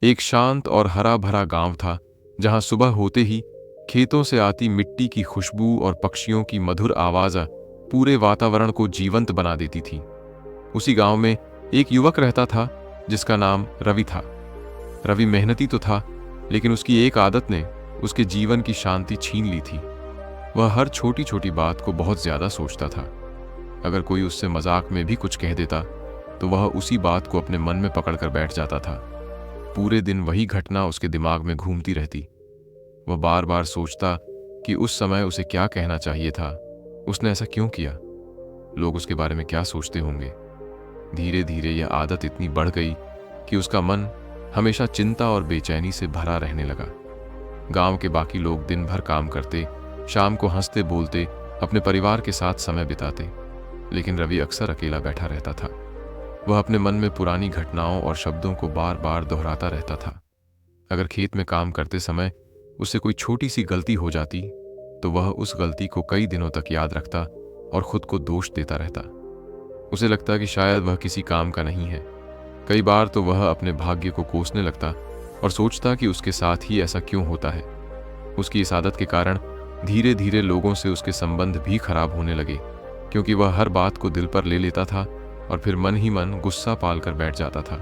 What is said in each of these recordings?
एक शांत और हरा भरा गांव था, जहां सुबह होते ही खेतों से आती मिट्टी की खुशबू और पक्षियों की मधुर आवाज पूरे वातावरण को जीवंत बना देती थी। उसी गांव में एक युवक रहता था जिसका नाम रवि था। रवि मेहनती तो था, लेकिन उसकी एक आदत ने उसके जीवन की शांति छीन ली थी। वह हर छोटी छोटी बात को बहुत ज्यादा सोचता था। अगर कोई उससे मजाक में भी कुछ कह देता तो वह उसी बात को अपने मन में पकड़कर बैठ जाता था। पूरे दिन वही घटना उसके दिमाग में घूमती रहती। वह बार बार सोचता कि उस समय उसे क्या कहना चाहिए था, उसने ऐसा क्यों किया, लोग उसके बारे में क्या सोचते होंगे। धीरे धीरे यह आदत इतनी बढ़ गई कि उसका मन हमेशा चिंता और बेचैनी से भरा रहने लगा। गांव के बाकी लोग दिन भर काम करते, शाम को हंसते बोलते अपने परिवार के साथ समय बिताते, लेकिन रवि अक्सर अकेला बैठा रहता था। वह अपने मन में पुरानी घटनाओं और शब्दों को बार बार दोहराता रहता था। अगर खेत में काम करते समय उससे कोई छोटी सी गलती हो जाती तो वह उस गलती को कई दिनों तक याद रखता और खुद को दोष देता रहता। उसे लगता कि शायद वह किसी काम का नहीं है। कई बार तो वह अपने भाग्य को कोसने लगता और सोचता कि उसके साथ ही ऐसा क्यों होता है। उसकी इस आदत के कारण धीरे धीरे लोगों से उसके संबंध भी खराब होने लगे, क्योंकि वह हर बात को दिल पर ले लेता था और फिर मन ही मन गुस्सा पाल कर बैठ जाता था।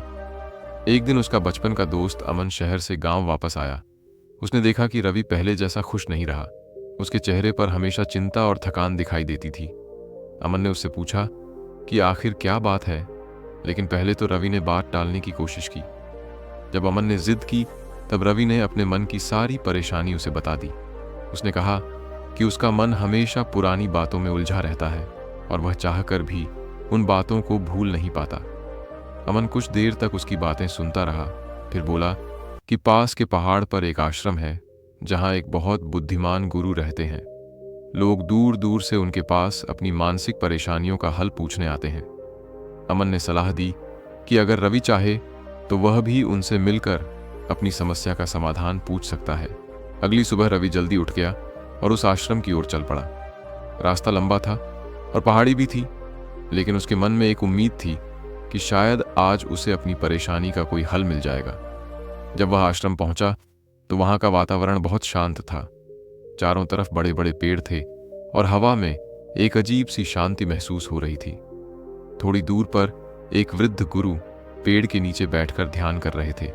एक दिन उसका बचपन का दोस्त अमन शहर से गांव वापस आया। उसने देखा कि रवि पहले जैसा खुश नहीं रहा। उसके चेहरे पर हमेशा चिंता और थकान दिखाई देती थी। अमन ने उससे पूछा कि आखिर क्या बात है, लेकिन पहले तो रवि ने बात टालने की कोशिश की। जब अमन ने जिद की तब रवि ने अपने मन की सारी परेशानी उसे बता दी। उसने कहा कि उसका मन हमेशा पुरानी बातों में उलझा रहता है और वह चाहकर भी उन बातों को भूल नहीं पाता। अमन कुछ देर तक उसकी बातें सुनता रहा, फिर बोला कि पास के पहाड़ पर एक आश्रम है जहां एक बहुत बुद्धिमान गुरु रहते हैं। लोग दूर दूर से उनके पास अपनी मानसिक परेशानियों का हल पूछने आते हैं। अमन ने सलाह दी कि अगर रवि चाहे तो वह भी उनसे मिलकर अपनी समस्या का समाधान पूछ सकता है। अगली सुबह रवि जल्दी उठ गया और उस आश्रम की ओर चल पड़ा। रास्ता लंबा था और पहाड़ी भी थी, लेकिन उसके मन में एक उम्मीद थी कि शायद आज उसे अपनी परेशानी का कोई हल मिल जाएगा। जब वह आश्रम पहुंचा तो वहां का वातावरण बहुत शांत था। चारों तरफ बड़े बड़े पेड़ थे और हवा में एक अजीब सी शांति महसूस हो रही थी। थोड़ी दूर पर एक वृद्ध गुरु पेड़ के नीचे बैठकर ध्यान कर रहे थे।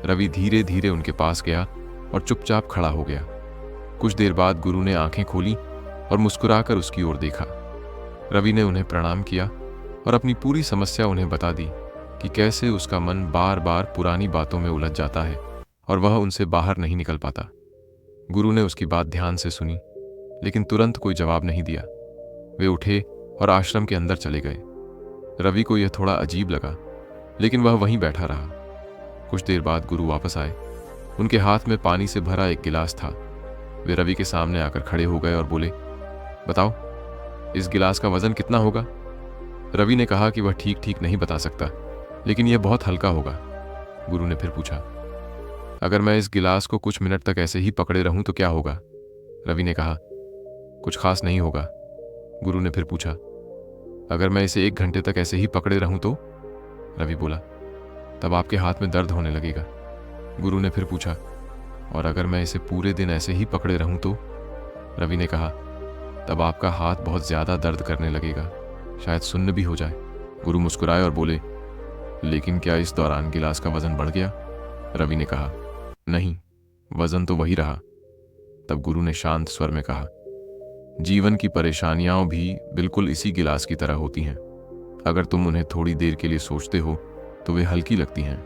रवि धीरे धीरे उनके पास गया और चुपचाप खड़ा हो गया। कुछ देर बाद गुरु ने आंखें खोली और मुस्कुराकर उसकी ओर देखा। रवि ने उन्हें प्रणाम किया और अपनी पूरी समस्या उन्हें बता दी कि कैसे उसका मन बार बार पुरानी बातों में उलझ जाता है और वह उनसे बाहर नहीं निकल पाता। गुरु ने उसकी बात ध्यान से सुनी, लेकिन तुरंत कोई जवाब नहीं दिया। वे उठे और आश्रम के अंदर चले गए। रवि को यह थोड़ा अजीब लगा, लेकिन वह वहीं बैठा रहा। कुछ देर बाद गुरु वापस आए। उनके हाथ में पानी से भरा एक गिलास था। वे रवि के सामने आकर खड़े हो गए और बोले, बताओ, इस गिलास का वजन कितना होगा? रवि ने कहा कि वह ठीक ठीक नहीं बता सकता, लेकिन यह बहुत हल्का होगा। गुरु ने फिर पूछा, अगर मैं इस गिलास को कुछ मिनट तक ऐसे ही पकड़े रहूं तो क्या होगा? रवि ने कहा, कुछ खास नहीं होगा। गुरु ने फिर पूछा, अगर मैं इसे 1 घंटे तक ऐसे ही पकड़े रहूं तो? रवि बोला, तब आपके हाथ में दर्द होने लगेगा। गुरु ने फिर पूछा, और अगर मैं इसे पूरे दिन ऐसे ही पकड़े रहूं तो? रवि ने कहा, तब आपका हाथ बहुत ज्यादा दर्द करने लगेगा, शायद सुन्न भी हो जाए। गुरु मुस्कुराए और बोले, लेकिन क्या इस दौरान गिलास का वजन बढ़ गया? रवि ने कहा, नहीं, वजन तो वही रहा। तब गुरु ने शांत स्वर में कहा, जीवन की परेशानियां भी बिल्कुल इसी गिलास की तरह होती हैं। अगर तुम उन्हें थोड़ी देर के लिए सोचते हो तो वे हल्की लगती हैं,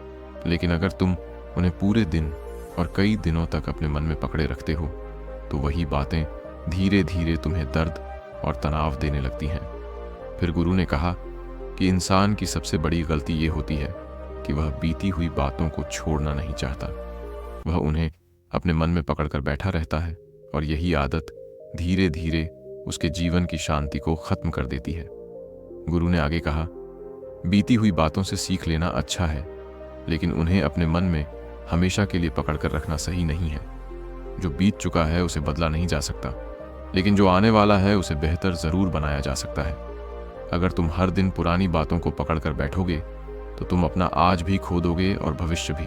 लेकिन अगर तुम उन्हें पूरे दिन और कई दिनों तक अपने मन में पकड़े रखते हो तो वही बातें धीरे धीरे तुम्हें दर्द और तनाव देने लगती हैं। फिर गुरु ने कहा कि इंसान की सबसे बड़ी गलती ये होती है कि वह बीती हुई बातों को छोड़ना नहीं चाहता। वह उन्हें अपने मन में पकड़कर बैठा रहता है और यही आदत धीरे धीरे उसके जीवन की शांति को खत्म कर देती है। गुरु ने आगे कहा, बीती हुई बातों से सीख लेना अच्छा है, लेकिन उन्हें अपने मन में हमेशा के लिए पकड़कर रखना सही नहीं है। जो बीत चुका है उसे बदला नहीं जा सकता, लेकिन जो आने वाला है उसे बेहतर जरूर बनाया जा सकता है। अगर तुम हर दिन पुरानी बातों को पकड़कर बैठोगे तो तुम अपना आज भी खो दोगे और भविष्य भी।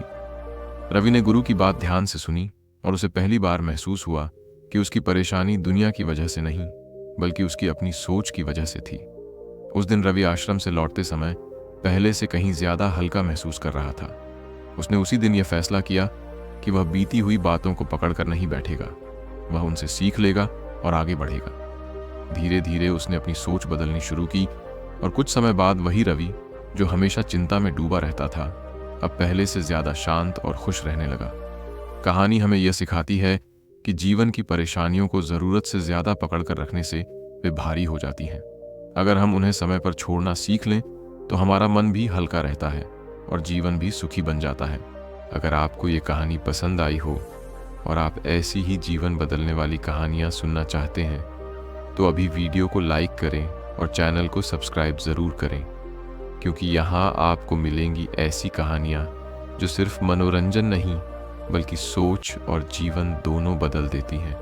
रवि ने गुरु की बात ध्यान से सुनी और उसे पहली बार महसूस हुआ कि उसकी परेशानी दुनिया की वजह से नहीं, बल्कि उसकी अपनी सोच की वजह से थी। उस दिन रवि आश्रम से लौटते समय पहले से कहीं ज्यादा हल्का महसूस कर रहा था। उसने उसी दिन यह फैसला किया कि वह बीती हुई बातों को पकड़कर नहीं बैठेगा, वह उनसे सीख लेगा और आगे बढ़ेगा। धीरे धीरे उसने अपनी सोच बदलनी शुरू की और कुछ समय बाद वही रवि जो हमेशा चिंता में डूबा रहता था, अब पहले से ज्यादा शांत और खुश रहने लगा। कहानी हमें यह सिखाती है कि जीवन की परेशानियों को जरूरत से ज्यादा पकड़कर रखने से वे भारी हो जाती हैं। अगर हम उन्हें समय पर छोड़ना सीख लें तो हमारा मन भी हल्का रहता है और जीवन भी सुखी बन जाता है। अगर आपको ये कहानी पसंद आई हो और आप ऐसी ही जीवन बदलने वाली कहानियाँ सुनना चाहते हैं तो अभी वीडियो को लाइक करें और चैनल को सब्सक्राइब ज़रूर करें, क्योंकि यहाँ आपको मिलेंगी ऐसी कहानियाँ जो सिर्फ मनोरंजन नहीं बल्कि सोच और जीवन दोनों बदल देती हैं।